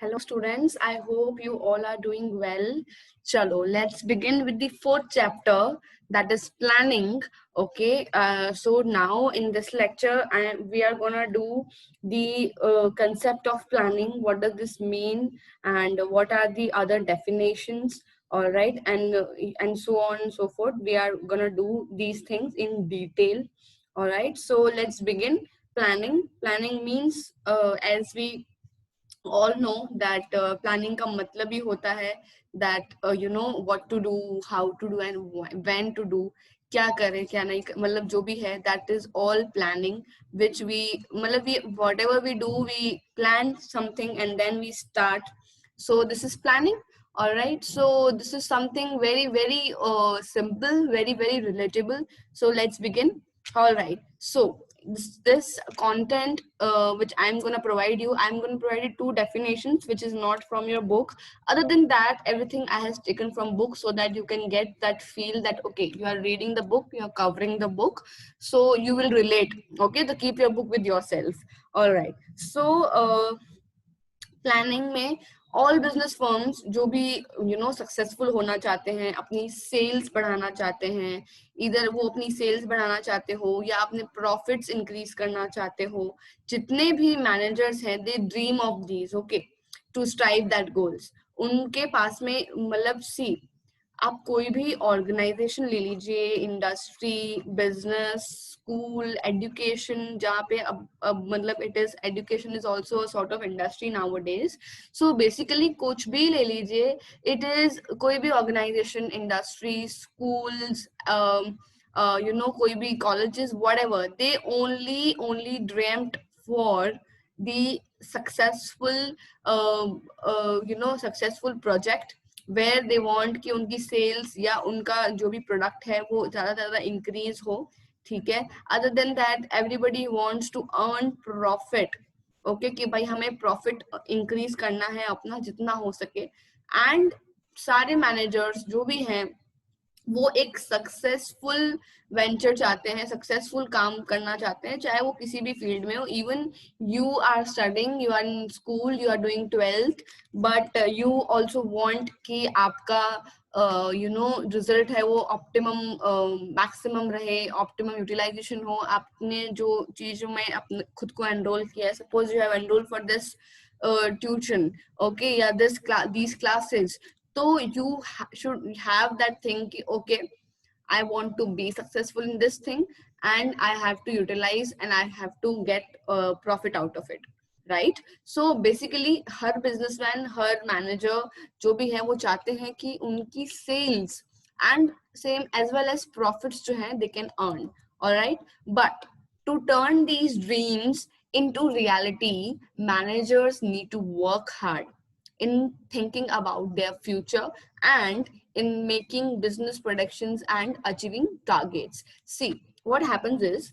Hello students, I hope you all are doing well. Chalo, let's begin with the fourth chapter, that is planning. Okay, so now in this lecture we are gonna do the concept of planning. What does this mean and what are the other definitions? All right, and so on and so forth. We are gonna do these things in detail. All right, so let's begin. Planning means as we all know that planning का मतलब ही होता है that you know what to do, how to do and when to do, क्या करें क्या नहीं मतलब जो भी है that is all planning which we मतलब we whatever we do we plan something and then we start. So this is planning. All right, so this is something very simple, very relatable. So let's begin. All right, so this content which I'm going to provide you, I'm going to provide you two definitions which is not from your book. Other than that, everything I has taken from book so that you can get that feel that okay, you are reading the book, you are covering the book, so you will relate. Okay, to keep your book with yourself. All right, so planning में all business firms जो भी successful होना चाहते हैं, अपनी sales बढ़ाना चाहते हैं, इधर वो अपनी सेल्स बढ़ाना चाहते हो या अपने प्रॉफिट्स इंक्रीज करना चाहते हो, जितने भी मैनेजर्स हैं they dream of these okay to strive that goals. उनके पास में मतलब सी आप कोई भी ऑर्गेनाइजेशन ले लीजिए, इंडस्ट्री, बिजनेस, स्कूल, एजुकेशन, जहाँ पे अब मतलब it is education is also sort of industry now days. So basically कुछ भी ले लीजिए, इट इज कोई भी ऑर्गेनाइजेशन, इंडस्ट्री, स्कूल्स, कोई भी colleges, whatever, they only dreamt for the successful successful project where they want कि उनकी सेल्स या उनका जो भी प्रोडक्ट है वो ज्यादा इंक्रीज हो. ठीक है, other than that everybody wants to earn profit. Okay, कि भाई हमें प्रॉफिट इंक्रीज करना है अपना जितना हो सके. एंड सारे मैनेजर्स जो भी हैं वो एक सक्सेसफुल वेंचर चाहते हैं, सक्सेसफुल काम करना चाहते हैं, चाहे वो किसी भी फील्ड में हो. Even you are studying, you are in school, you are doing 12th, but you also want कि आपका रिजल्ट है वो ऑप्टिमम मैक्सिमम रहे, ऑप्टिमम यूटिलाइजेशन हो. आपने जो चीजों में अपने खुद को एनरोल किया है, suppose you have enrol for this tuition, okay, या these classes, so you should have that thing ki, okay, I want to be successful in this thing and I have to utilize and I have to get profit out of it, right? So basically her businessman, her manager जो भी है वो चाहते हैं कि उनकी sales and same as well as profits जो हैं they can earn. All right, but to turn these dreams into reality, managers need to work hard in thinking about their future and in making business predictions and achieving targets. See, what happens is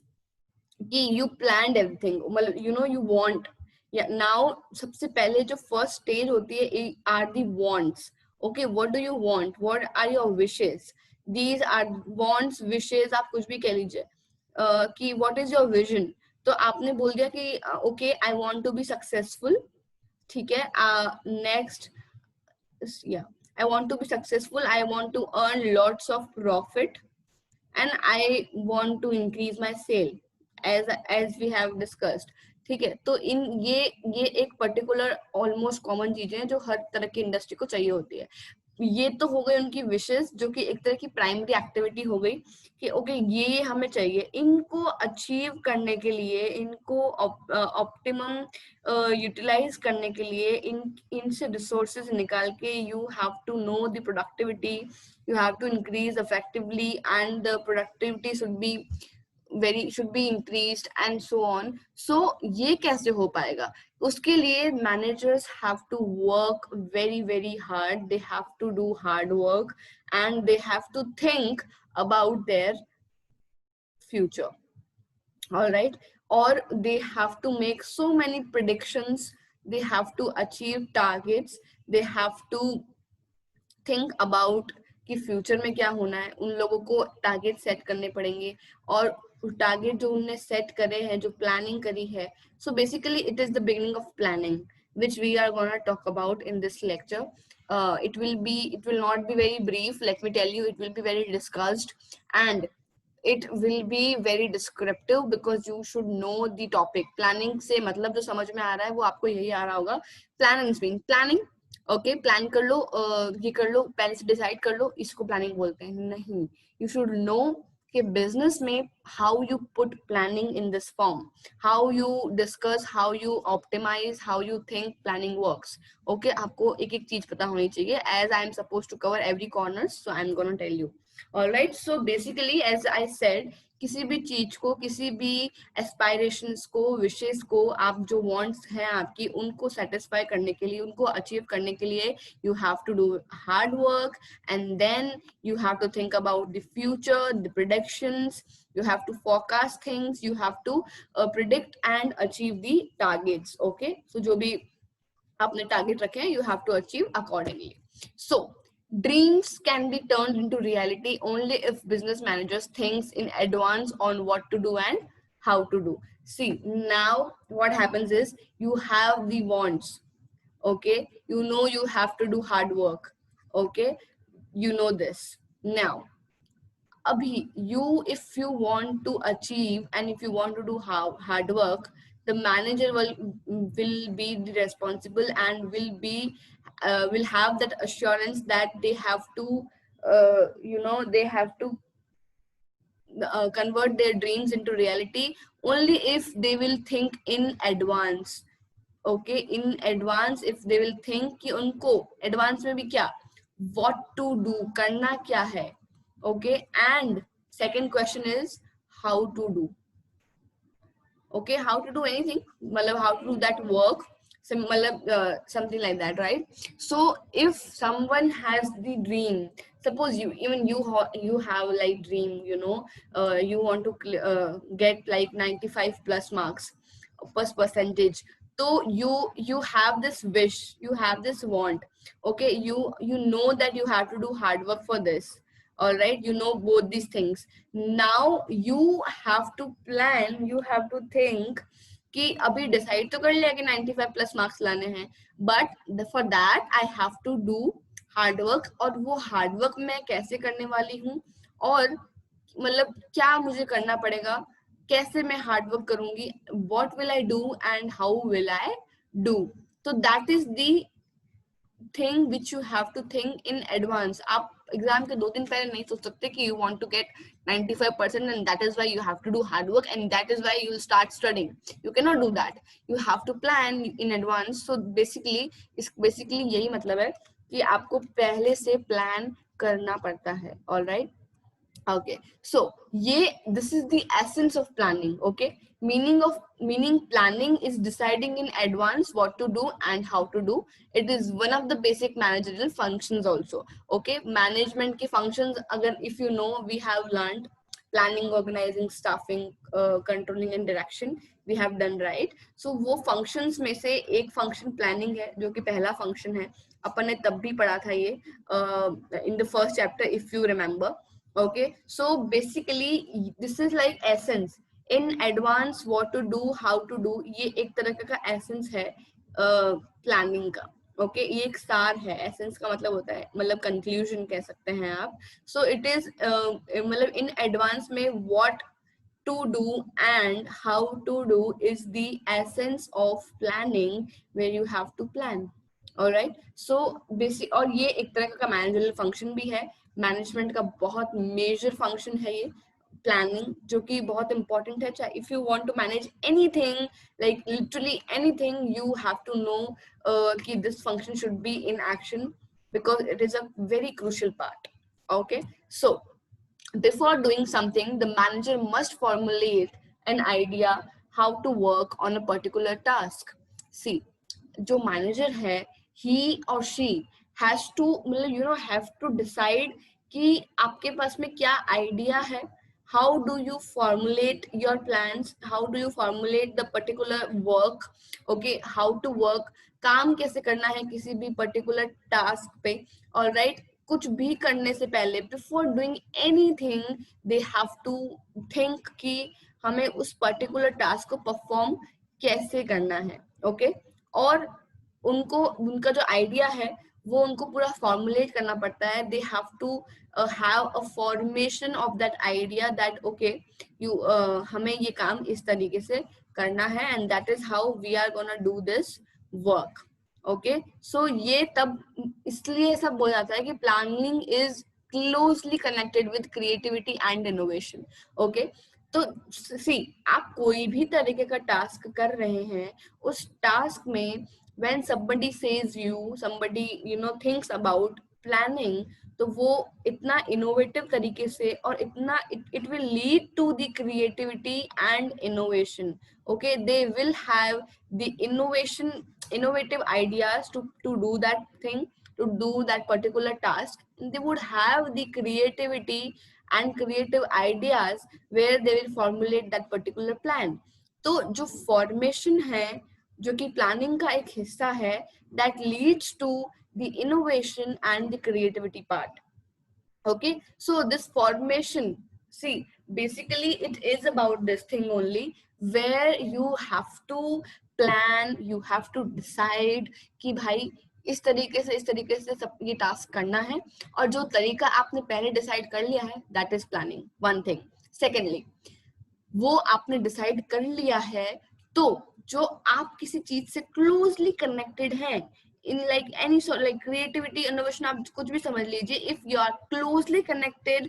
you planned everything, you want, yeah, now सबसे पहले जो first stage होती है are the wants. Okay, what do you want, what are your wishes? These are wants, wishes, आप कुछ भी कह लीजिए कि what is your vision. तो आपने बोल दिया कि okay, I want to be successful. ठीक है, next, yeah, I want to be successful, I want to earn lots of profit and I want to increase my sale as we have discussed. ठीक है, तो इन ये एक particular almost common चीजें हैं जो हर तरह की इंडस्ट्री को चाहिए होती है. ये तो हो गई उनकी विशेस, जो कि एक तरह की प्राइमरी एक्टिविटी हो गई कि ओके ये हमें चाहिए. इनको अचीव करने के लिए, इनको ऑप्टिमम यूटिलाइज करने के लिए इनसे रिसोर्सेज निकाल के you have to know the productivity, you have to increase effectively and the productivity should be increased and so on. So ये कैसे हो पाएगा? उसके लिए managers have to work very hard, they have to do hard work and they have to think about their future. All right, or they have to make so many predictions, they have to achieve targets, they have to think about कि future में क्या होना है. उन लोगों को target set करने पड़ेंगे और टारगेट जो उनने सेट करे हैं, जो प्लानिंग करी है. So basically it is the beginning of planning which we are going to talk about in this lecture. It will not be very brief. Let me tell you, it will be very discussed, and it will be very descriptive because you should know the topic. Planning से मतलब जो समझ में आ रहा है वो आपको यही आ रहा होगा. Plan and spin. Planning, okay, plan कर लो, ये कर लो, पहले से decide कर लो, इसको planning बोलते हैं. नहीं, you should know कि business में how you put planning in this form, how you discuss, how you optimize, how you think planning works. Okay, आपको एक एक चीज पता होनी चाहिए. As I am supposed to cover every corner, so I'm gonna tell you. Alright, so basically as I said, किसी भी चीज को, किसी भी एस्पायरेशंस को, विशेष को, आप जो वांट्स हैं आपकी, उनको सेटिस्फाई करने के लिए, उनको अचीव करने के लिए, you have to do hard work, and then you have to think about the future, the predictions, you have to forecast things, you have to predict and achieve the targets. Okay, so जो भी आपने target रखे हैं, you have to achieve accordingly. So dreams can be turned into reality only if business managers thinks in advance on what to do and how to do. See, now what happens is you have the wants, okay, you know you have to do hard work, okay, you know this. Now abhi, if you want to achieve and if you want to do hard work, the manager will be the responsible and will have that assurance that they have to they have to convert their dreams into reality only if they will think in advance. Okay, in advance, if they will think कि उनको advance में भी क्या, what to do, करना क्या है. Okay, and second question is how to do. Okay, how to do anything, मतलब how to do that work, something like that, right? So if someone has the dream, suppose you have like dream, you want to get like 95 plus marks plus percentage. So you have this wish, you have this want. Okay, you know that you have to do hard work for this. All right, you know both these things. Now you have to plan, you have to think कि अभी decide तो कर लिया कि 95 plus marks लाने हैं, but for that I have to do hard work. और वो हार्ड वर्क मैं कैसे करने वाली हूँ, और मतलब क्या मुझे करना पड़ेगा, कैसे मैं हार्ड वर्क करूंगी, what will I do and how will I do. तो that is the thing which you have to think in advance. आप एग्जाम के 2 दिन पहले नहीं सोच सकते कि you want to get 95% and that is why you have to do hard work and that is why you will start studying. You cannot do that. You have to plan in advance. So basically यही मतलब है कि आपको पहले से plan करना पड़ता है. All right. Okay, so this is the essence of planning. Okay, meaning planning is deciding in advance what to do and how to do. It is one of the basic managerial functions also. Okay, management के functions, agar if you know, we have learned planning, organizing, staffing, controlling and direction, we have done, right? So वो functions में से एक function planning है, जो कि पहला function है. अपन ने तब भी पढ़ा था ये in the first chapter if you remember. Okay, so basically this is like essence in advance, what to do, how to do. ये एक तरह का essence है planning का. Okay, ये एक सार है. essence का मतलब होता है, मतलब conclusion कह सकते हैं आप. So it is मतलब in advance में what to do and how to do is the essence of planning, where you have to plan. Alright, so basic, और ये एक तरह का मैनेजरियल फंक्शन भी है. मैनेजमेंट का बहुत मेजर फंक्शन है ये प्लानिंग, जो कि बहुत इंपॉर्टेंट है. चाहे if you want to manage anything, like literally anything, you have to know कि this function should be in action because it is a very crucial part. Okay, so before doing something, the manager must formulate an idea how to work on a particular task. See, जो manager है, he or she has to मतलब have to decide कि आपके पास में क्या idea है, how do you formulate your plans, how do you formulate the particular work. Okay, how to work, काम कैसे करना है किसी भी पर्टिकुलर टास्क पे. ऑलराइट, कुछ भी करने से पहले, before doing anything, they have to think कि हमें उस पर्टिकुलर टास्क को परफॉर्म कैसे करना है. ओके, और उनको उनका जो आइडिया है वो उनको पूरा फॉर्मुलेट करना पड़ता है. They have to have a formation of that idea that okay you हमें ये काम इस तरीके से करना है and that is how we are gonna do this work. Okay, so ये तब इसलिए सब बोला जाता है कि planning is closely connected with creativity and innovation. Okay, तो सी आप कोई भी तरीके का टास्क कर रहे हैं, उस टास्क में when somebody says you somebody thinks about planning, तो वो इतना इनोवेटिव तरीके से और इतना it will lead to the creativity and innovation. Okay, they will have the innovative ideas to do that thing, to do that particular task. They would have the creativity and creative ideas where they will formulate that particular plan. तो जो formation है जो कि planning का एक हिस्सा है, that leads to the innovation and the creativity part. Okay, so this formation, see, basically it is about this thing only, where you have to plan, you have to decide कि भाई इस तरीके से सब ये टास्क करना है, और जो तरीका आपने पहले डिसाइड कर लिया है that is planning, one thing. Secondly, वो आपने डिसाइड कर लिया है, तो जो आप किसी चीज से क्लोजली कनेक्टेड हैं, in like any sort like creativity innovation, आप कुछ भी समझ लीजिए, if you are closely connected,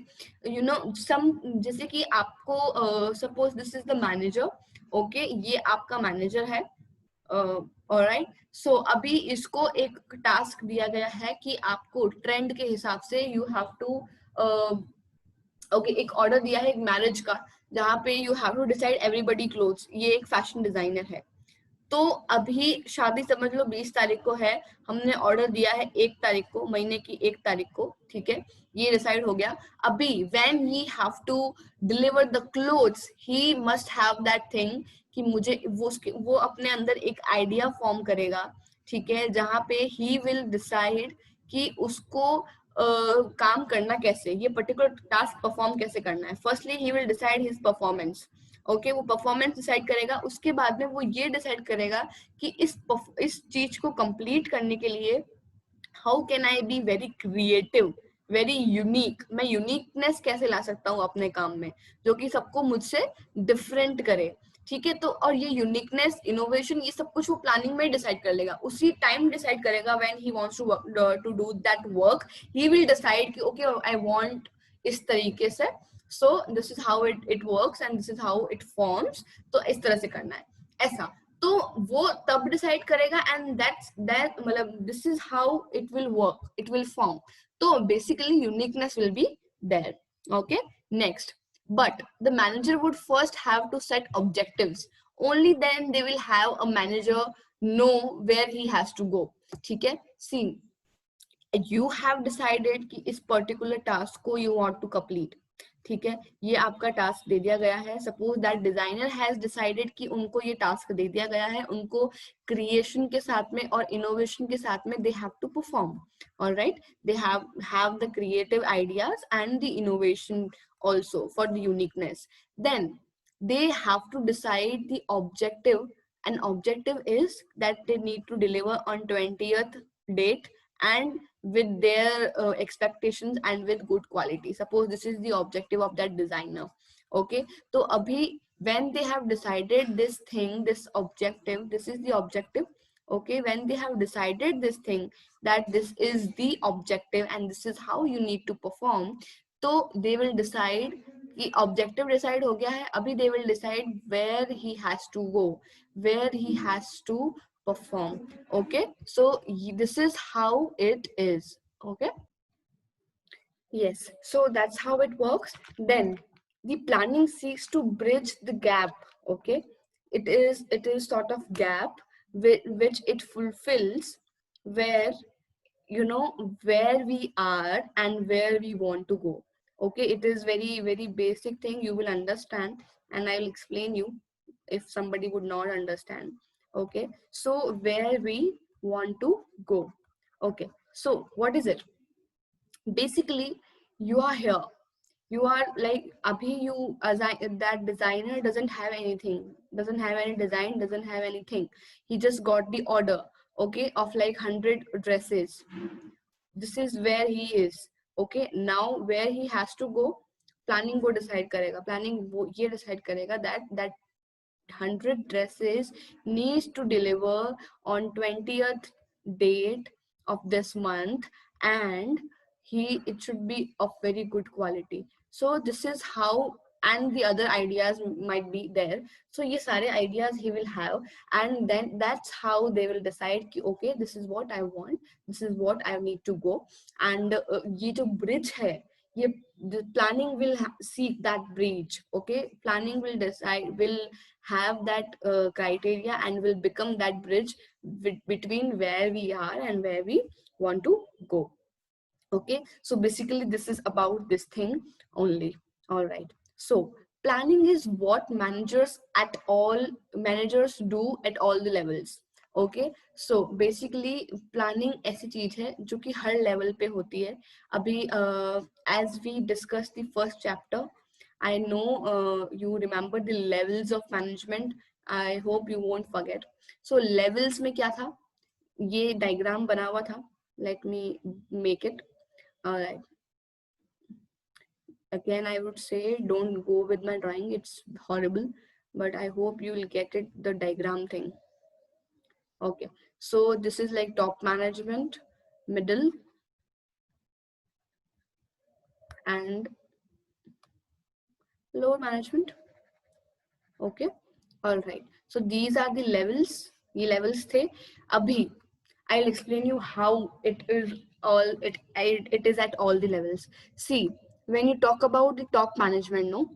some, जैसे कि आपको suppose this is the manager. Okay, ये आपका मैनेजर है. ऑलराइट, सो अभी इसको एक टास्क दिया गया है कि आपको ट्रेंड के हिसाब से यू हैव टू ओके, एक ऑर्डर दिया है एक मैरिज का, जहाँ पे you have to decide everybody clothes. ये एक फैशन डिजाइनर है, तो अभी शादी समझ लो 20 तारीख को है, हमने ऑर्डर दिया है 1 तारीख को, महीने की 1 तारीख को. ठीक है, ये डिसाइड हो गया. अभी when he have to deliver the clothes, he must have that thing कि मुझे वो अपने अंदर एक आइडिया फॉर्म करेगा. ठीक है, जहाँ पे ही विल डिसाइड कि उसको काम करना कैसे, ये पर्टिकुलर टास्क परफॉर्म कैसे करना है. Firstly he will decide his performance. Okay, वो परफॉर्मेंस डिसाइड करेगा. उसके बाद में वो ये डिसाइड करेगा कि इस चीज को कंप्लीट करने के लिए how can I be very creative, very unique, मैं यूनिकनेस कैसे ला सकता हूँ अपने काम में, जो कि सबको मुझसे डिफरेंट करे. ठीक है, तो और ये यूनिकनेस, इनोवेशन, ये सब कुछ वो प्लानिंग में डिसाइड कर लेगा. उसी टाइम डिसाइड करेगा when he wants to do that work. He will decide कि ओके आई वांट इस तरीके से, so this is how it works and this is how it forms. तो इस तरह से करना है, ऐसा. तो वो तब डिसाइड करेगा and that मतलब this is how it will work, it will form. तो basically uniqueness will be there. Okay, next, but the manager would first have to set objectives. Only then they will have a manager know where he has to go. ठीक है, see, you have decided कि इस particular task को you want to complete. ठीक है, ये आपका task दे दिया गया है. Suppose that designer has decided कि उनको ये टास्क दे दिया गया है, उनको क्रिएशन के साथ में और इनोवेशन के साथ में they have to perform. Alright, they have the creative ideas and the innovation also for the uniqueness. Then they have to decide the objective. An objective is that they need to deliver on 20th date and with their expectations and with good quality. Suppose this is the objective of that designer. Okay, so abhi when they have decided this thing, this objective, this is the objective. Okay, when they have decided this thing, that this is the objective and this is how you need to perform, तो they will decide कि objective decide हो गया है. अभी they will decide where he has to go, where he has to perform. Okay, so this is how it is. Okay, yes, so that's how it works. Then the planning seeks to bridge the gap. Okay, it is sort of gap which it fulfills, where where we are and where we want to go. Okay, it is very basic thing, you will understand, and I will explain you if somebody would not understand. Okay, so where we want to go. Okay, so what is it? Basically, you are here, you are like abhi you that designer doesn't have anything, doesn't have any design, doesn't have anything. He just got the order. okay, of like 100 dresses. This is where he is. Okay, now where he has to go, planning वो decide करेगा, planning वो ये decide करेगा that 100 dresses needs to deliver on 20th date of this month, and it should be of very good quality. So this is how, and the other ideas might be there. So ye sare ideas he will have, and then that's how they will decide ki, okay, this is what I want, this is what I need to go. And ye jo bridge hai, ye the planning will seek that bridge. Okay, planning will decide, will have that criteria, and will become that bridge between where we are and where we want to go. Okay, so basically this is about this thing only. All right, so planning is what managers do at all the levels. Okay, so basically planning ऐसी चीज है जो कि हर level पे होती है. अभी as we discussed the first chapter, I know you remember the levels of management. I hope you won't forget. So levels में क्या था, ये डायग्राम बना हुआ था. Let me make it. All right. Again, I would say don't go with my drawing. It's horrible, but I hope you will get it, the diagram thing. Okay. So this is like top management, middle, and lower management. Okay. All right. So these are the levels. ये levels थे. अभी I'll explain you how it is all. It is at all the levels. See, when you talk about the top management, no,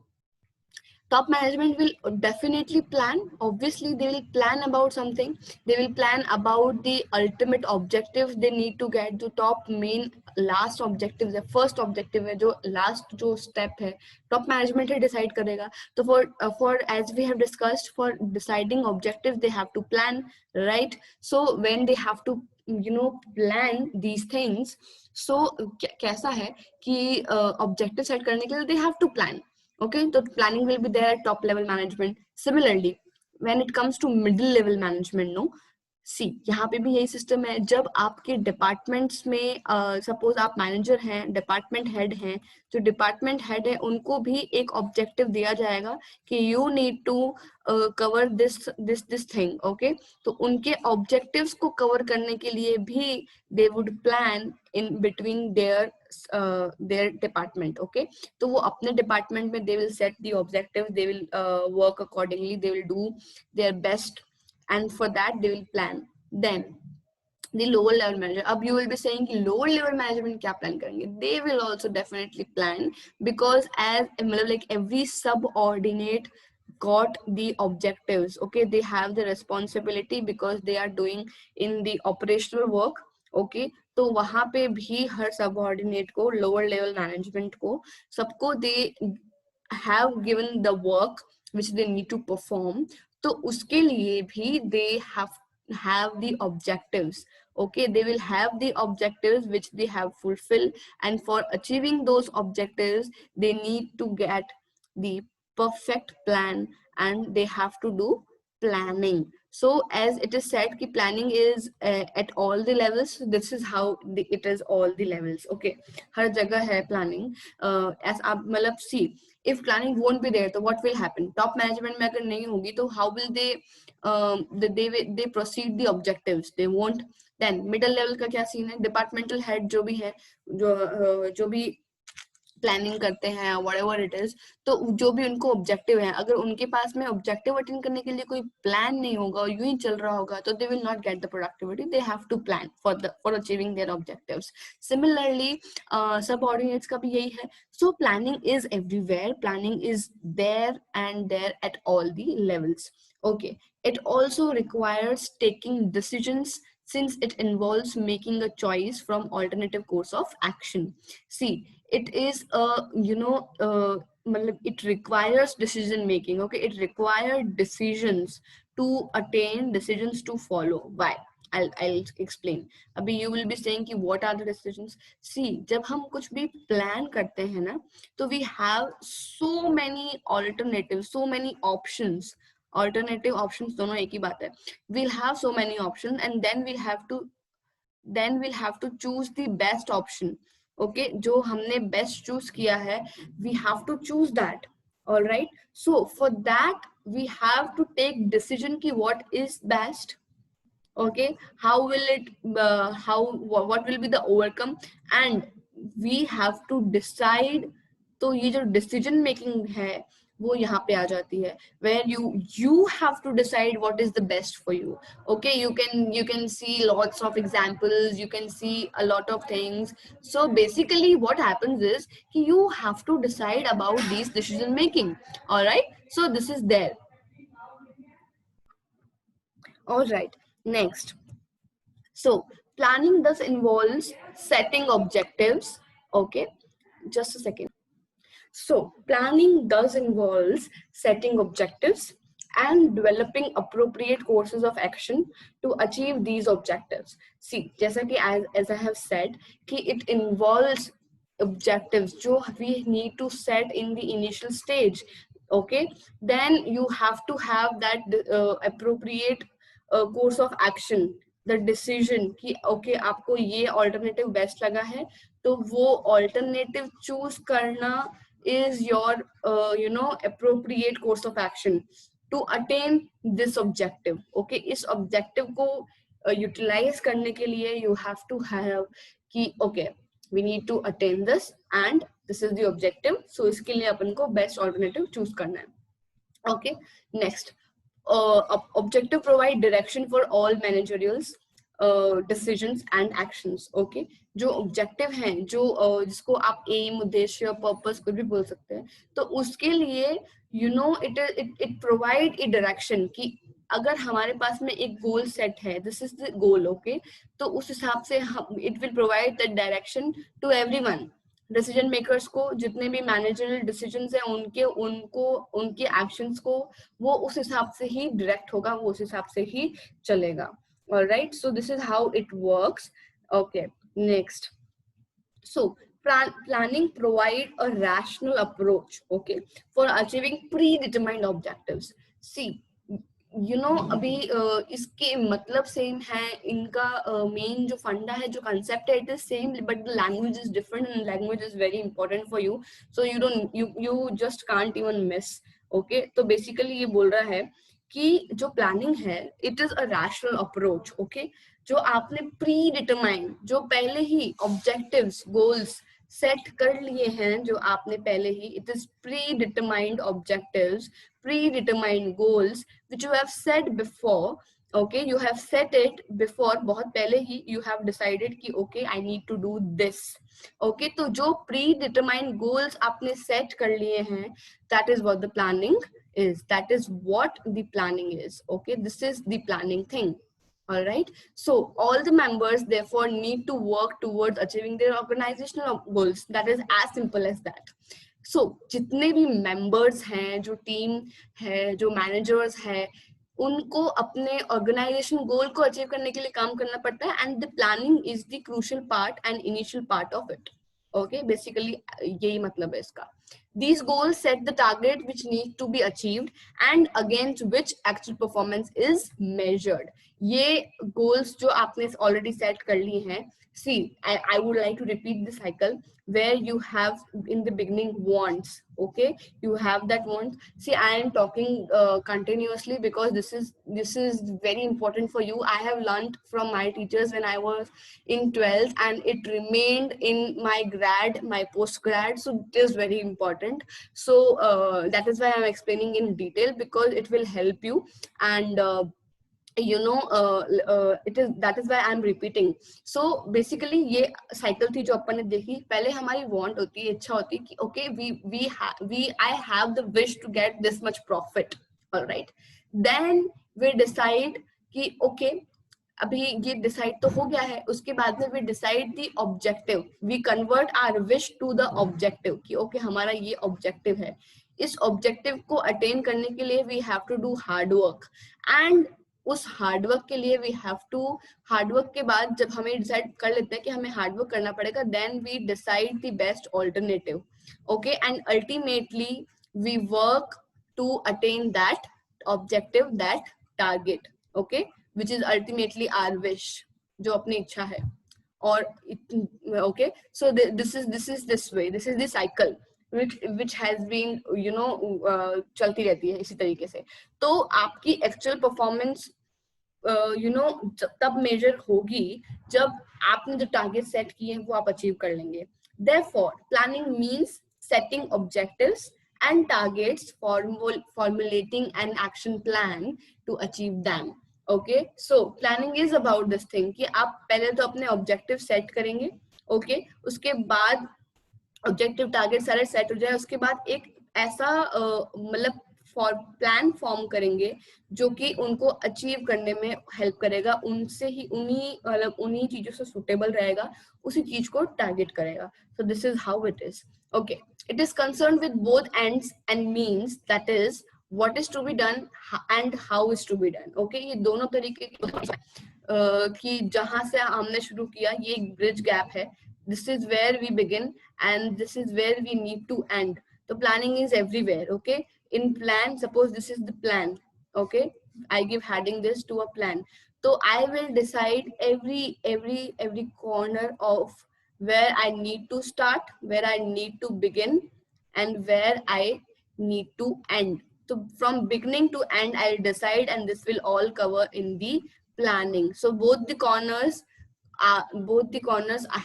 top management will definitely plan. Obviously they will plan about something. They will plan about the ultimate objective they need to get. The top main last objective, the first objective है, जो last जो step है, top management ही decide करेगा. So for as we have discussed, for deciding objective they have to plan, right? So when they have to plan these things, so कैसा है कि objective set करने के लिए they have to plan. Okay, so planning will be there at top level management. Similarly, when it comes to middle level management, no, सी यहाँ पे भी यही सिस्टम है. जब आपके डिपार्टमेंट्स में सपोज आप मैनेजर हैं, डिपार्टमेंट हेड हैं, जो डिपार्टमेंट हेड है उनको भी एक ऑब्जेक्टिव दिया जाएगा कि you need to cover this thing. Okay, तो उनके ऑब्जेक्टिव्स को कवर करने के लिए भी they would plan in between their department. Okay, तो वो अपने डिपार्टमेंट में they will set the objective, they will work accordingly, they will do their best, and for that they will plan. Then the lower level manager, अब you will be saying कि lower level management क्या plan करेंगे? They will also definitely plan, because as like every subordinate got the objectives. Okay, they have the responsibility because they are doing in the operational work. Okay, तो वहां पे भी हर subordinate को, lower level management को, सबको they have given the work which they need to perform. तो उसके लिए भी they have the objectives. Okay, they will have the objectives which they have fulfilled, and for achieving those objectives they need to get the perfect plan, and they have to do planning. So as it is said कि planning is at all the levels, this is how it is all the levels. Okay, हर जगह है planning. As आप मतलब see, if planning won't be there, तो what will happen? Top management में अगर नहीं होगी तो how will they proceed the objectives? They won't. Then middle level का क्या सीन है? Departmental head जो भी है, जो भी प्लानिंग करते हैं whatever it is, तो जो भी उनको ऑब्जेक्टिव है, अगर उनके पास में ऑब्जेक्टिव अटेन करने के लिए कोई प्लान नहीं होगा, यूं ही चल रहा होगा, तो they will not get the productivity. They have to plan for achieving their objectives. Similarly subordinates का भी यही है. So planning is everywhere, planning is there and there at all the levels. Okay, it also requires taking decisions, since it involves making a choice from alternative course of action. See, it is it requires decision making. Okay, it requires decisions to attain, decisions to follow. Why? I'll explain. अभी you will be saying कि what are the decisions? See, जब हम कुछ भी plan करते हैं ना, तो we have so many alternatives, so many options. Alternative options दोनों एक ही बात है. We'll have so many options and then we'll have to choose the best option. Okay, जो हमने best choose किया है, we have to choose that. All right. So for that we have to take decision ki what is best. Okay, how will it what will be the outcome, and we have to decide. तो ये जो decision making है वो यहाँ पे आ जाती है, where you have to decide what is the best for you. Okay, you can see lots of examples, you can see a lot of things. So basically what happens is you have to decide about these decision making. All right, so this is there. All right, next. So planning thus involves setting objectives. Okay, just a second. So planning does involves setting objectives and developing appropriate courses of action to achieve these objectives. See, जैसा कि as I have said, कि it involves objectives जो we need to set in the initial stage. Okay, then you have to have that appropriate course of action, the decision कि okay आपको ये alternative best लगा है, तो वो alternative choose करना is your appropriate course of action to attain this objective. Okay, इस objective को utilize करने के लिए you have to have कि okay we need to attain this and this is the objective, so इसके लिए अपन को best alternative choose करना है. Okay, next. Objective provide direction for all managerials decisions and actions. Okay, जो objective हैं, जो जिसको आप aim, उद्देश्य, purpose कुछ भी बोल सकते हैं, तो उसके लिए it provide a direction कि अगर हमारे पास में एक goal set है, this is the goal. Okay, तो उस हिसाब से it will provide that direction to everyone. Decision makers को, जितने भी मैनेजरल डिसीजंस हैं उनके एक्शंस को वो उस हिसाब से ही डायरेक्ट होगा, वो उस हिसाब से ही चलेगा. Alright, so this is how it works. Okay, next. So planning provide a rational approach, okay, for achieving predetermined objectives. See, अभी इसके मतलब सेम है, इनका मेन जो फंडा है, जो कंसेप्ट है, it is same, but the language is different and language is very important for you, so you just can't even miss. Okay, तो बेसिकली ये बोल रहा है कि जो प्लानिंग है it is a rational approach. Okay, जो आपने प्री डिटरमाइन, जो पहले ही ऑब्जेक्टिव्स गोल्स सेट कर लिए हैं, जो आपने पहले ही, it is predetermined objectives, predetermined goals which you have set before. Okay, you have set it before, बहुत पहले ही you have decided कि okay I need to do this. Okay, तो जो predetermined goals आपने set कर लिए हैं, that is what the planning is. That is what the planning is. Okay, this is the planning thing. All right, so all the members therefore need to work towards achieving their organizational goals. That is as simple as that. So जितने भी members हैं, जो team है, जो managers हैं, उनको अपने organization goal को achieve करने के लिए काम करना पड़ता है, and the planning is the crucial part and initial part of it. Okay, basically यही मतलब है इसका. These goals set the target which need to be achieved and against which actual performance is measured. ये goals जो आपने already set कर ली हैं. See, I would like to repeat the cycle where you have in the beginning wants. Okay, you have that want. See, I am talking continuously because this is very important for you. I have learned from my teachers when I was in 12th and it remained in my grad, my post grad, so it is very important. So that is why I'm explaining in detail, because it will help you. And it is, that is why I'm repeating. So basically ये cycle थी जो अपन ने देखी. पहले हमारी want होती है, इच्छा होती है कि okay I have the wish to get this much profit. All right, then we decide कि okay अभी ये डिसाइड तो हो गया है, उसके बाद में we decide the objective, we convert our wish to the objective कि okay हमारा ये objective है. इस objective को attain करने के लिए we have to do hard work, and उस हार्डवर्क के लिए वी हैव टू, हार्डवर्क के बाद जब हमें डिसाइड कर लेते हैं कि हमें हार्डवर्क करना पड़ेगा, then we decide the best alternative. Okay, and ultimately we work to attain that objective, that target, okay, which is ultimately our wish, जो अपनी इच्छा है. Or okay, so this is this way, this is the cycle which has been चलती रहती है इसी तरीके से. तो आपकी actual performance तब मेजर होगी जब आपने जो टारगेट सेट किए हैं वो आप अचीव कर लेंगे. Therefore, planning means setting objectives and targets, formulating an action plan to achieve them. Okay, so planning is about this thing कि आप पहले तो अपने ऑब्जेक्टिव सेट करेंगे. okay, उसके बाद ऑब्जेक्टिव टारगेट सारे सेट हो जाए, उसके बाद एक ऐसा मतलब प्लान फॉर्म करेंगे जो कि उनको अचीव करने में हेल्प करेगा, उनसे ही उन्हीं चीजों से सुटेबल रहेगा, उसी चीज को टारगेट करेगा. So this is how it is. Okay, it is concern with both ends and means, that is what is to be done and how is to be done. okay, ये दोनों तरीके कि जहां से हमने शुरू किया ये एक ब्रिज गैप है. this is where we begin and this is where we need to end. The planning is everywhere. okay, in plan, suppose this is the plan. okay, I give heading this to a plan, so I will decide every corner of where I need to start, where I need to begin, and where I need to end. So from beginning to end I'll decide, and this will all cover in the planning. So both the corners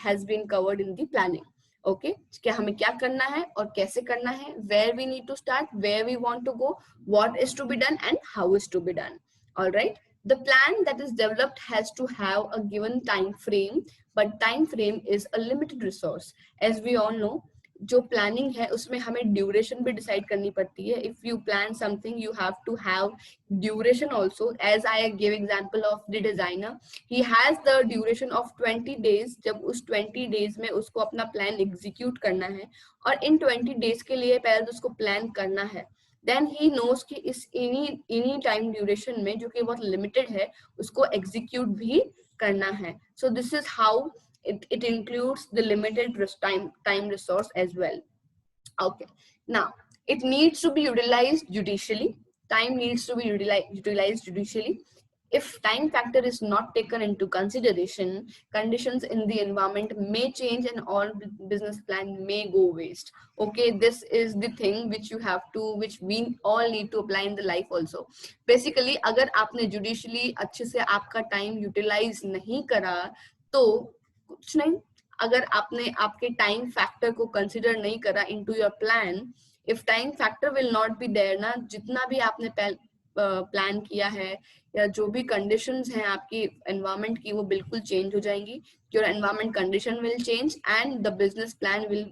has been covered in the planning. okay, कि हमें क्या करना है और कैसे करना है, where we need to start, where we want to go, what is to be done and how is to be done. all right, the plan that is developed has to have a given time frame, but time frame is a limited resource. as we all know, जो planning है उसमें हमें duration भी decide करनी पड़ती है. If you plan something you have to have duration also. As I give example of the designer, he has the duration of 20 days. जब उस 20 days में उसको अपना प्लान एग्जीक्यूट करना है, और इन 20 days के लिए पहले तो उसको प्लान करना है, देन ही नोज कि इस इन्हीं टाइम ड्यूरेशन में, जो कि बहुत लिमिटेड है, उसको एग्जीक्यूट भी करना है. So this is how it includes the limited time resource as well. okay, now it needs to be utilized judicially. Time needs to be utilized judicially. If time factor is not taken into consideration, conditions in the environment may change and all business plan may go waste. okay, this is the thing which we all need to apply in the life also. basically अगर आपने judicially अच्छे से आपका time utilize नहीं करा तो कुछ नहीं. अगर आपने आपके टाइम फैक्टर को कंसीडर नहीं करा into your plan, if time factor will not be there ना, जितना भी आपने प्लान किया है या जो भी कंडीशंस हैं आपकी एनवायरनमेंट की, वो बिल्कुल चेंज हो जाएंगी. Your environment condition will change and the business plan will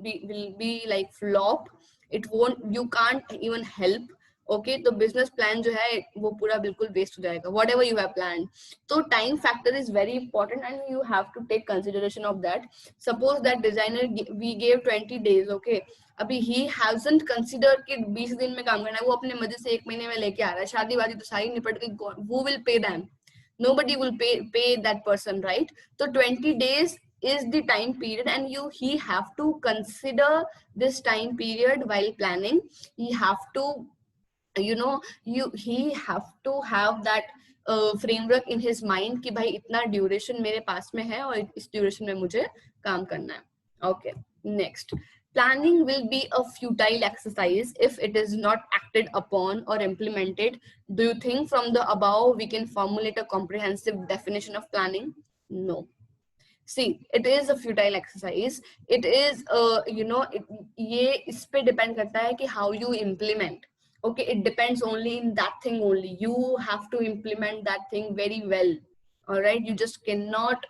be like flop. It won't, you can't even help. Okay, तो बिजनेस प्लान जो है वो पूरा बिल्कुल वेस्ट हो जाएगा, whatever you have plan. तो time factor is very important and you have to take consideration of that. Suppose that designer we gave 20 days. Okay, अभी ही हैजंट कंसिडर कि 20 दिन में काम करना है, वो अपने मजे से 1 महीने में लेके आ रहा है. शादी वादी तो सारी निपट गई, who will pay them? Nobody will pay that person, right? So 20 days is the time period, and he have to consider this time period while planning. He have to he have to have that framework in his mind कि भाई इतना duration मेरे पास में है और इस duration में मुझे काम करना है. okay, next, planning will be a futile exercise if it is not acted upon or implemented. Do you think from the above we can formulate a comprehensive definition of planning? No. See, it is a futile exercise. It is ये इस पे depend करता है कि how you implement. okay, it depends only in that thing only. You have to implement that thing very well. all right, you just cannot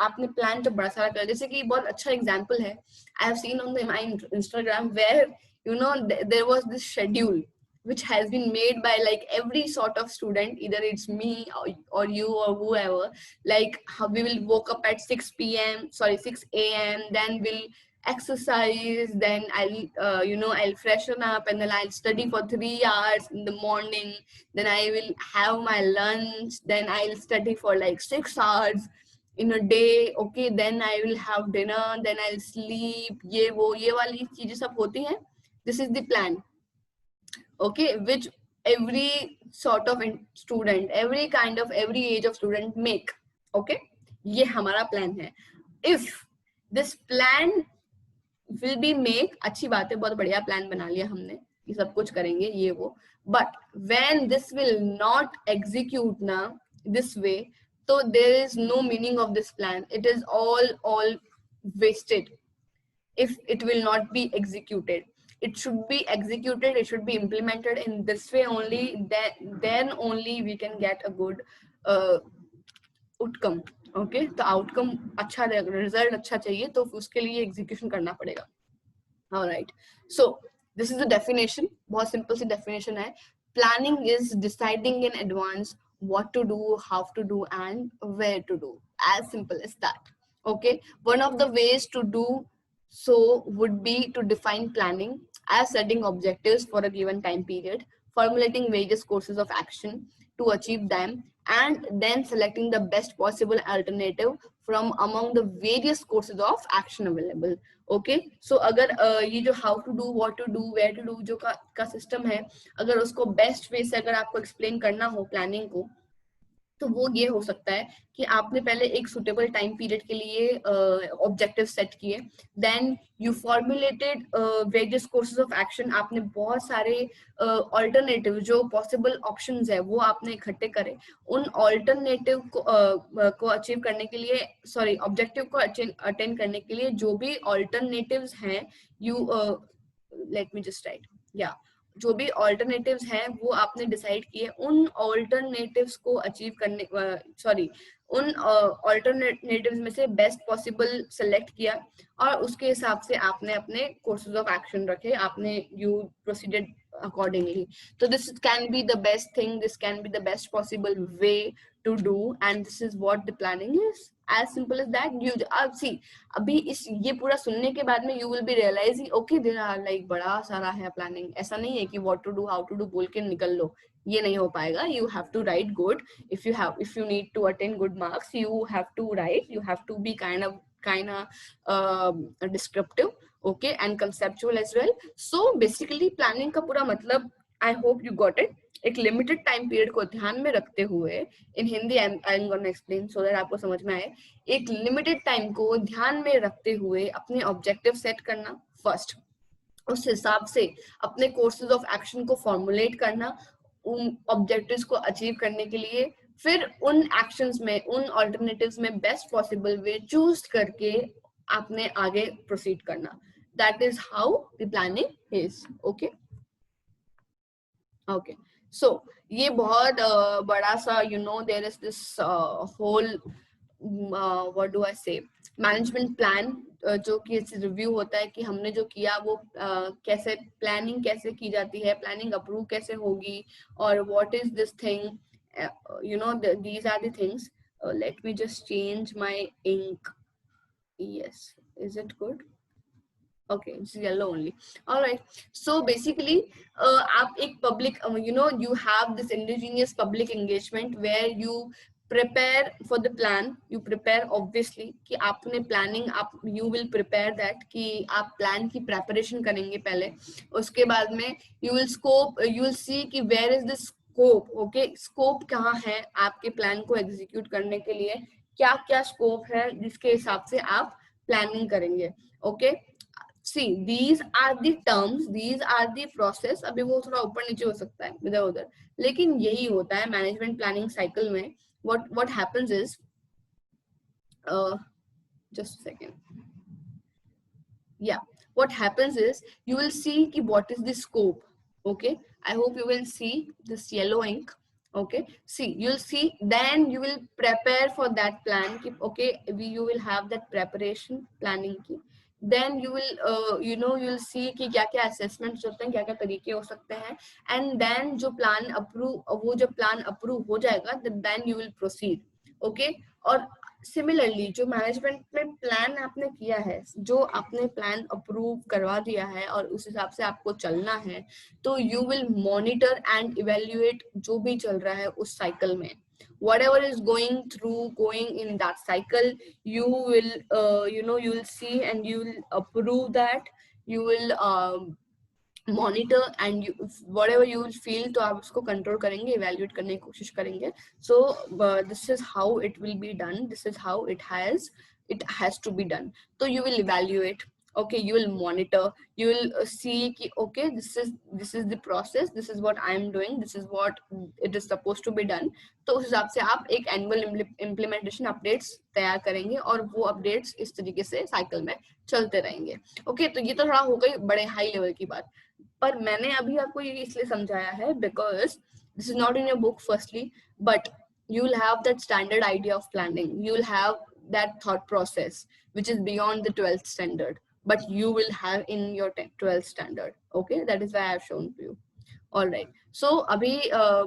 आपने plan तो बड़ा सारा कर, जैसे कि बहुत अच्छा एग्जांपल है, I have seen on my Instagram where there was this schedule which has been made by like every sort of student, either it's me or you or whoever. like how we will woke up at 6 a.m, then we'll exercise, then I'll freshen up, and then I'll study for 3 hours in the morning, then I will have my lunch, then I'll study for like 6 hours in a day. okay, then I will have dinner, then I'll sleep. ये वाली चीजें सब होती हैं. This is the plan. okay, which every sort of student, every kind of, every age of student make. Okay, ये हमारा plan है. If this plan will be make, अच्छी बात है, बहुत बढ़िया प्लान बना लिया हमने, ये सब कुछ करेंगे ये वो, but when this will not execute ना this way, so there is no meaning of this plan. It is all wasted if it will not be executed. It should be executed, it should be implemented in this way only, then only we can get a good outcome. Okay, तो outcome अच्छा, result अच्छा चाहिए, तो उसके लिए execution करना पड़ेगा. Alright, so this is the definition, बहुत simple सी definition है. Planning is deciding in advance what to do, how to do, and where to do. As simple as that. Okay, one of the ways to do so would be to define planning as setting objectives for a given time period, formulating various courses of action to achieve them, and then selecting the best possible alternative from among the various courses of action available. Okay, so अगर ये जो how to do, what to do, where to do जो का system है, अगर उसको best way से अगर आपको एक्सप्लेन करना हो प्लानिंग को, तो वो ये हो सकता है कि आपने पहले एक सुटेबल टाइम पीरियड के लिए ऑब्जेक्टिव सेट किए, then you formulated various courses of action, आपने बहुत सारे ऑल्टरनेटिव जो पॉसिबल ऑप्शंस है वो आपने इकट्ठे करे, उन ऑल्टरनेटिव को अचीव करने के लिए, सॉरी ऑब्जेक्टिव को अटेंड करने के लिए जो भी ऑल्टरनेटिव्स हैं, you let me just right, या जो भी ऑल्टरनेटिव्स हैं वो आपने डिसाइड किए, उन ऑल्टरनेटिव्स को अचीव करने, सॉरी उन ऑल्टरनेटिव्स में से बेस्ट पॉसिबल सेलेक्ट किया, और उसके हिसाब से आपने अपने कोर्सेज ऑफ एक्शन रखे, आपने you proceeded accordingly. So this can be the best thing, this can be the best possible way to do, and this is what the planning is. As simple as that. You see, अभी इस ये पूरा सुनने के बाद में you will be realizing okay there are like बड़ा सारा है planning. ऐसा नहीं है कि what to do, how to do बोल के निकल लो, ये नहीं हो पाएगा. You have to write good. If you need to attain good marks, you have to write. You have to be kind of descriptive, okay, and conceptual as well. So basically planning का पूरा मतलब, I hope you got it, एक limited time period को ध्यान में रखते हुए, in Hindi I am gonna explain so that आपको समझ में आए, एक लिमिटेड टाइम को ध्यान में रखते हुए अपने ऑब्जेक्टिव सेट करना फर्स्ट, उस हिसाब से अपने कोर्सेज ऑफ एक्शन को फॉर्मुलेट करना उन ऑब्जेक्टिव्स को अचीव करने के लिए, फिर उन एक्शंस में, उन ऑल्टरनेटिव्स में बेस्ट पॉसिबल वे चूज करके आपने आगे प्रोसीड करना. That is how the planning is. Okay. Okay. So ये बहुत बड़ा सा, you know, there is this whole what do I say, management plan, जो कि रिव्यू होता है कि हमने जो किया वो कैसे प्लानिंग कैसे की जाती है, प्लानिंग अप्रूव कैसे होगी, और what is this thing, you know, these are the things. Let me just change my ink. Yes, is it good? Okay, it's yellow only. All right, so basically आप एक public, you know, you have this indigenous public engagement where you prepare for the plan. You prepare obviously कि आपने planning, आप you will prepare that कि आप plan की preparation करेंगे पहले, उसके बाद में you will scope, you will see कि where is the scope. Okay, scope कहाँ है आपके plan को execute करने के लिए, क्या क्या scope है जिसके हिसाब से आप planning करेंगे. Okay, see, these are the terms, these are the process. अभी वो थोड़ा ऊपर नीचे हो सकता है इधर उधर, लेकिन यही होता है मैनेजमेंट प्लानिंग साइकिल में. what happens is just a second, yeah, what happens is you will see कि what is the scope. Okay, I hope you will see this yellow ink. Okay, see, you'll see, then you will prepare for that plan. Okay, you will have that preparation planning की, then you will you know, you will see कि क्या क्या assessments होते हैं, क्या क्या तरीके हो सकते हैं, and then जो plan approve, वो जो plan approve हो जाएगा, then you will proceed. Okay, और सिमिलरली जो मैनेजमेंट में प्लान आपने किया है, जो आपने प्लान अप्रूव करवा दिया है और उस हिसाब से आपको चलना है, तो you will monitor and evaluate जो भी चल रहा है उस साइकिल में. Whatever is going in that cycle, you will you know, you will see and you will approve that, you will monitor and what ever you feel, तो आप उसको कंट्रोल करेंगे, इवेल्युएट करने की कोशिश करेंगे. So this is how it will be done, this is how it has to be done. So you will evaluate, okay, you will monitor, you will see ki, okay, this is the process, this is what I am doing, this is what it is supposed to be done. तो उस हिसाब से आप एक annual implementation updates तैयार करेंगे और वो अपडेट्स इस तरीके से साइकिल में चलते रहेंगे. ओके, तो ये तो थोड़ा हो गई बड़े हाई लेवल की बात, पर मैंने अभी आपको ये इसलिए समझाया है because this is not in your book firstly, but you will have that standard idea of planning, you will have that thought process which is beyond the 12th standard, but you will have in your 12th standard. Okay, that is why I have shown to you. All right, so अभी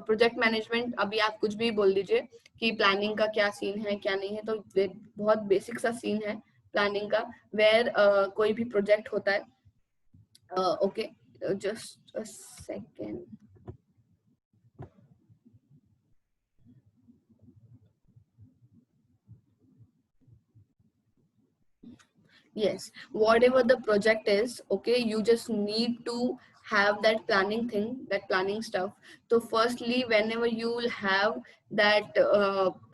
project management, अभी आप कुछ भी बोल दीजिए कि planning का क्या सीन है क्या नहीं है. तो बहुत बेसिक सा सीन है प्लानिंग का, वेयर कोई भी प्रोजेक्ट होता है. Okay, just a second. Yes, whatever the project is, okay, you just need to have that planning thing, that planning stuff. So firstly, whenever you will have that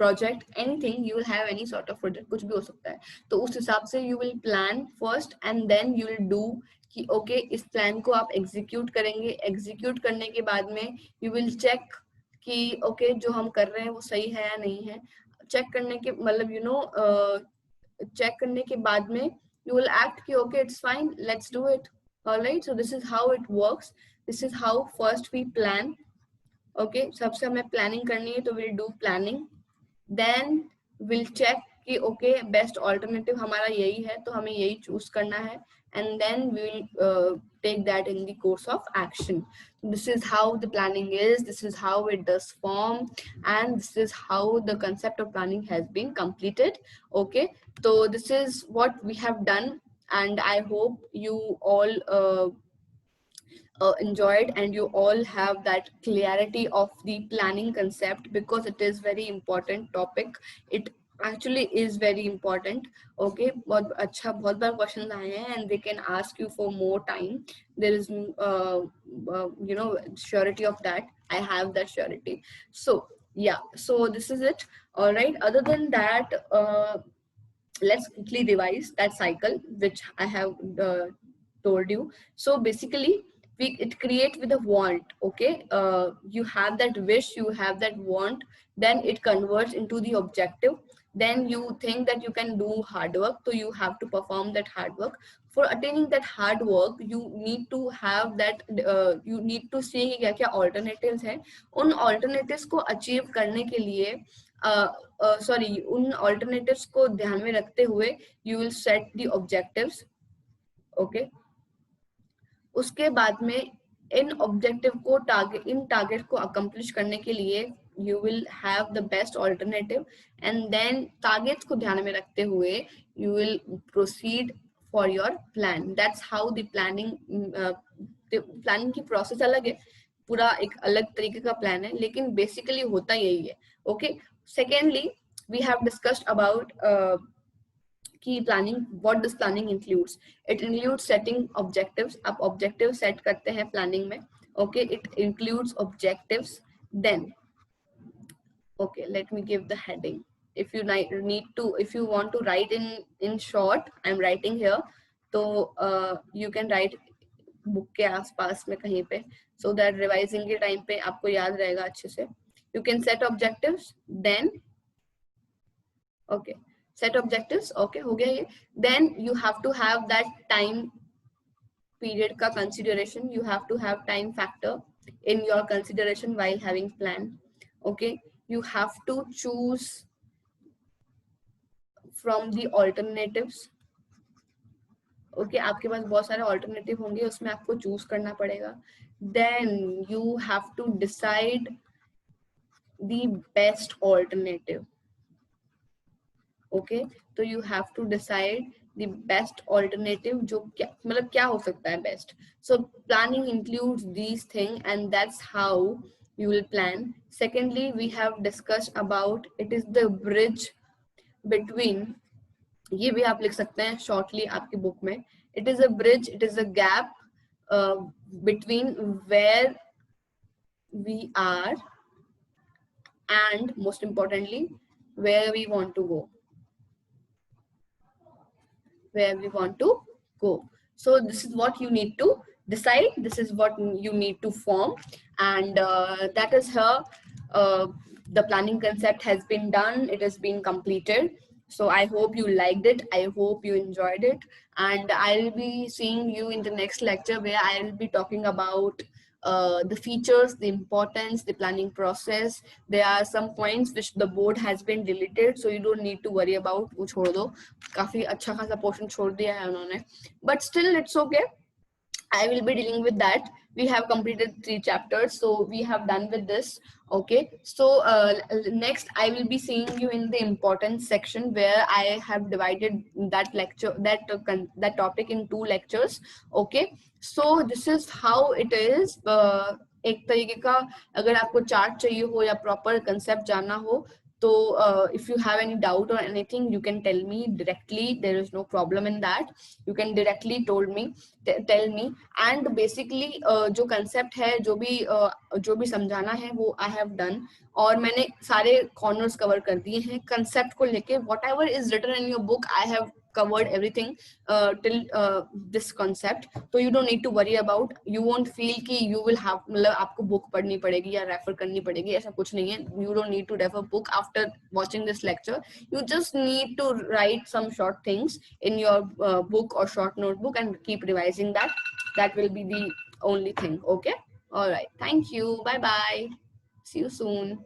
project, anything, you will have any sort of project, कुछ भी हो सकता है, तो उस हिसाब से you will plan first and then you will do कि okay, इस plan को आप execute करेंगे, execute करने के बाद में you will check कि okay, जो हम कर रहे हैं वो सही है या नहीं है. चेक करने के मतलब चेक करने के बाद में you will act ki okay, it's fine, let's do it. All right, so this is how it works, this is how first we plan. Okay, सबसे हमें planning करनी है, तो we'll do planning, then we'll check कि okay, best alternative हमारा यही है, तो हमें यही choose करना है, and then we'll take that in the course of action. This is how the planning is, this is how it does form, and this is how the concept of planning has been completed. Okay, so this is what we have done, and I hope you all enjoyed and you all have that clarity of the planning concept, because it is very important topic, it actually is very important. Okay, बहुत अच्छा, बहुत बार question आए हैं and they can ask you for more time. There is surety of that, I have that surety. So yeah, so this is it. All right, other than that, let's quickly revise that cycle which I have told you. So basically it create with a want. Okay, you have that wish, you have that want, then it converts into the objective, then you think that you can do hard work, so you have to perform that hard work. For attaining that hard work, you need to have that you need to see क्या क्या alternatives है, उन alternatives को achieve करने के लिए sorry उन alternatives को ध्यान में रखते हुए you will set the objectives. Okay, उसके बाद में इन ऑब्जेक्टिव को इन टारगेट को अकम्प्लिश करने के लिए you will have the best alternative, and then targets को ध्यान में रखते हुए you will proceed for your plan. That's how the planning की process अलग है, पूरा एक अलग तरीके का प्लान है, लेकिन बेसिकली होता यही है. Okay, secondly we have discussed about कि planning, what does planning includes? It includes setting objectives. आप objectives set करते हैं planning में. Okay, it includes objectives. Then, okay, let me give the heading. If you need to, if you want to write in short, I'm writing here. तो you can write book के आसपास में कहीं पे, so that revising के time पे आपको याद रहेगा अच्छे से. You can set objectives. Then, okay. Set objectives. Okay, हो गया ये. Then you have to have that time period का consideration. You have to have time factor in your consideration while having plan. Okay, you have to choose from the alternatives. Okay, आपके पास बहुत सारे alternative होंगे, उसमें आपको choose करना पड़ेगा. Then you have to decide the best alternative. Okay, so you have to decide the best alternative, जो क्या मतलब क्या हो सकता है best. So planning includes these things, and that's how you will plan. Secondly, we have discussed about it is the bridge between, ये भी आप लिख सकते हैं shortly आपकी book में. It is a bridge, it is a gap between where we are and most importantly where we want to go, where we want to go. So this is what you need to decide, this is what you need to form, and that is how the planning concept has been done, it has been completed. So I hope you liked it, I hope you enjoyed it, and I'll be seeing you in the next lecture where I'll be talking about the features, the importance, the planning process. There are some points which the board has been deleted, so you don't need to worry about, वो छोड़ दो, काफी अच्छा खासा portion छोड़ दिया है उन्होंने, but still it's okay, I will be dealing with that. We have completed 3 chapters, so we have done with this. Okay, so next I will be seeing you in the importance section where I have divided that lecture, that topic in 2 lectures. Okay, so this is how it is. एक तरीके का अगर आपको chart चाहिए हो या proper concept जानना हो, so if you have any doubt or anything, you can tell me directly. There is no problem in that. You can directly tell me. And basically जो concept है, जो भी समझाना है वो I have done. और मैंने सारे corners cover कर दिए हैं. Concept को लेके whatever is written in your book, I have covered everything till this concept, so you don't need to worry about, you won't feel कि you will have, मतलब आपको book पढ़नी पड़ेगी या refer करनी पड़ेगी, ऐसा कुछ नहीं है. You don't need to refer book after watching this lecture. You just need to write some short things in your book or short notebook and keep revising that. That will be the only thing. Okay, all right, thank you, bye bye, see you soon.